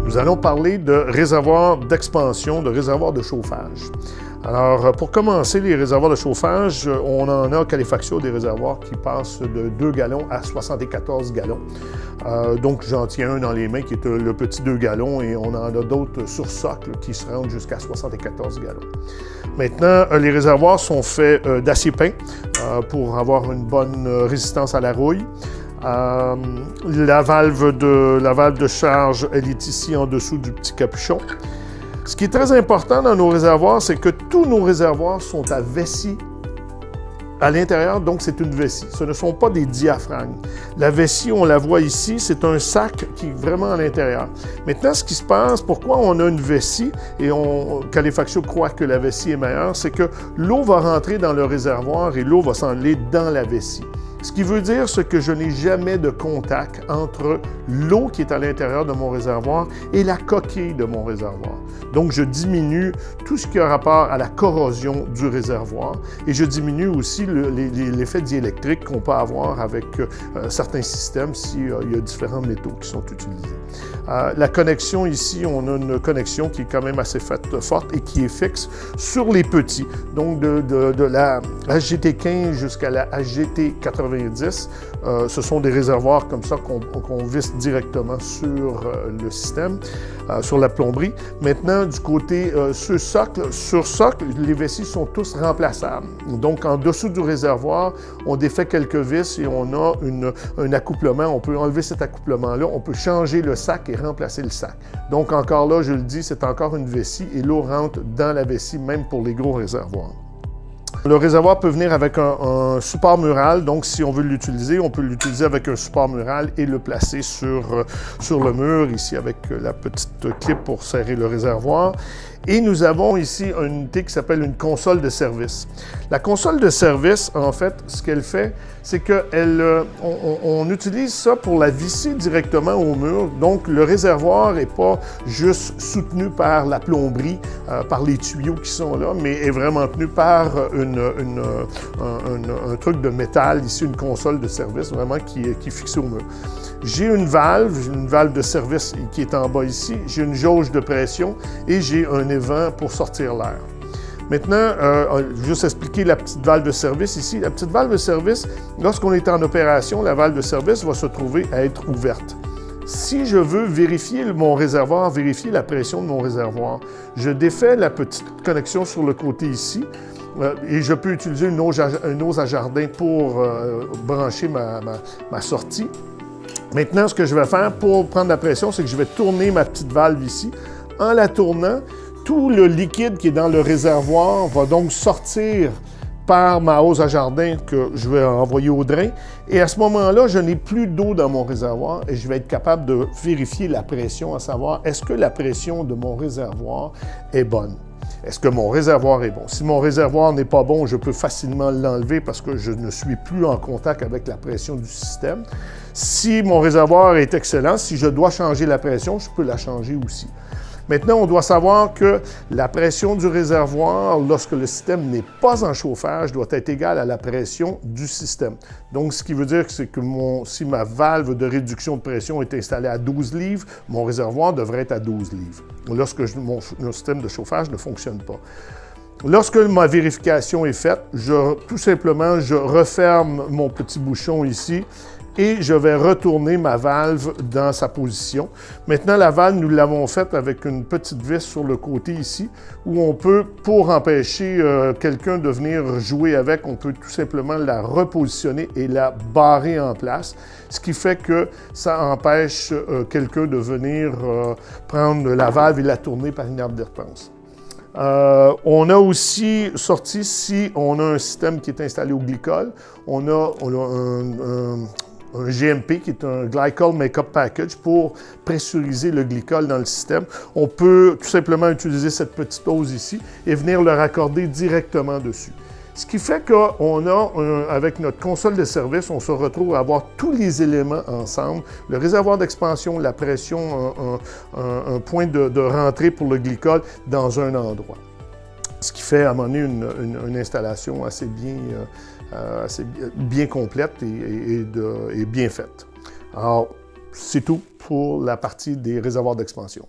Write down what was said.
Nous allons parler de réservoirs d'expansion, de réservoirs de chauffage. Alors, pour commencer, les réservoirs de chauffage, on en a à Califaxio des réservoirs qui passent de 2 gallons à 74 gallons. Donc, j'en tiens un dans les mains qui est le petit 2 gallons et on en a d'autres sur socle qui se rendent jusqu'à 74 gallons. Maintenant, les réservoirs sont faits d'acier peint pour avoir une bonne résistance à la rouille. La valve de charge, elle est ici en dessous du petit capuchon. Ce qui est très important dans nos réservoirs, c'est que tous nos réservoirs sont à vessie à l'intérieur, donc c'est une vessie. Ce ne sont pas des diaphragmes. La vessie, on la voit ici, c'est un sac qui est vraiment à l'intérieur. Maintenant, ce qui se passe, pourquoi on a une vessie, et Califaxio croit que la vessie est meilleure, c'est que l'eau va rentrer dans le réservoir et l'eau va s'en aller dans la vessie. Ce qui veut dire que je n'ai jamais de contact entre l'eau qui est à l'intérieur de mon réservoir et la coquille de mon réservoir. Donc, je diminue tout ce qui a rapport à la corrosion du réservoir et je diminue aussi l'effet diélectrique qu'on peut avoir avec certains systèmes s'il y a différents métaux qui sont utilisés. La connexion ici, on a une connexion qui est quand même assez forte et qui est fixe sur les petits. Donc, de la HGT15 jusqu'à la HGT90, ce sont des réservoirs comme ça qu'on visse directement sur le système, sur la plomberie. Maintenant, du côté sur socle, les vessies sont tous remplaçables. Donc, en dessous du réservoir, on défait quelques vis et on a un accouplement. On peut enlever cet accouplement-là, on peut changer le sac et remplacer le sac. Donc, encore là, je le dis, c'est encore une vessie et l'eau rentre dans la vessie, même pour les gros réservoirs. Le réservoir peut venir avec un support mural, donc si on veut l'utiliser, on peut l'utiliser avec un support mural et le placer sur le mur, ici avec la petite clip pour serrer le réservoir. Et nous avons ici une unité qui s'appelle une console de service. La console de service, en fait, ce qu'elle fait, c'est qu'on utilise ça pour la visser directement au mur. Donc, le réservoir n'est pas juste soutenu par la plomberie, par les tuyaux qui sont là, mais est vraiment tenu par un truc de métal, ici, une console de service, vraiment qui est fixée au mur. J'ai une valve de service qui est en bas ici, j'ai une jauge de pression et j'ai un évent pour sortir l'air. Maintenant, juste expliquer la petite valve de service ici. La petite valve de service, lorsqu'on est en opération, la valve de service va se trouver à être ouverte. Si je veux vérifier mon réservoir, vérifier la pression de mon réservoir, je défais la petite connexion sur le côté ici et je peux utiliser une hose à jardin pour brancher ma sortie. Maintenant, ce que je vais faire pour prendre la pression, c'est que je vais tourner ma petite valve ici. En la tournant, tout le liquide qui est dans le réservoir va donc sortir par ma hose à jardin que je vais envoyer au drain. Et à ce moment-là, je n'ai plus d'eau dans mon réservoir et je vais être capable de vérifier la pression, à savoir est-ce que la pression de mon réservoir est bonne. Est-ce que mon réservoir est bon? Si mon réservoir n'est pas bon, je peux facilement l'enlever parce que je ne suis plus en contact avec la pression du système. Si mon réservoir est excellent, si je dois changer la pression, je peux la changer aussi. Maintenant, on doit savoir que la pression du réservoir, lorsque le système n'est pas en chauffage, doit être égale à la pression du système. Donc, ce qui veut dire que c'est que si ma valve de réduction de pression est installée à 12 livres, mon réservoir devrait être à 12 livres, lorsque mon système de chauffage ne fonctionne pas. Lorsque ma vérification est faite, tout simplement, je referme mon petit bouchon ici et je vais retourner ma valve dans sa position. Maintenant, la valve, nous l'avons faite avec une petite vis sur le côté ici, où on peut, pour empêcher quelqu'un de venir jouer avec, on peut tout simplement la repositionner et la barrer en place, ce qui fait que ça empêche quelqu'un de venir prendre la valve et la tourner par une arme de repose. On a aussi sorti, si on a un système qui est installé au glycol, on a un GMP qui est un Glycol Makeup Package pour pressuriser le glycol dans le système. On peut tout simplement utiliser cette petite hose ici et venir le raccorder directement dessus. Ce qui fait qu'on a, avec notre console de service, on se retrouve à avoir tous les éléments ensemble. Le réservoir d'expansion, la pression, un point de rentrée pour le glycol dans un endroit. Ce qui fait à un moment donné une installation assez bien complète et bien faite. Alors, c'est tout pour la partie des réservoirs d'expansion.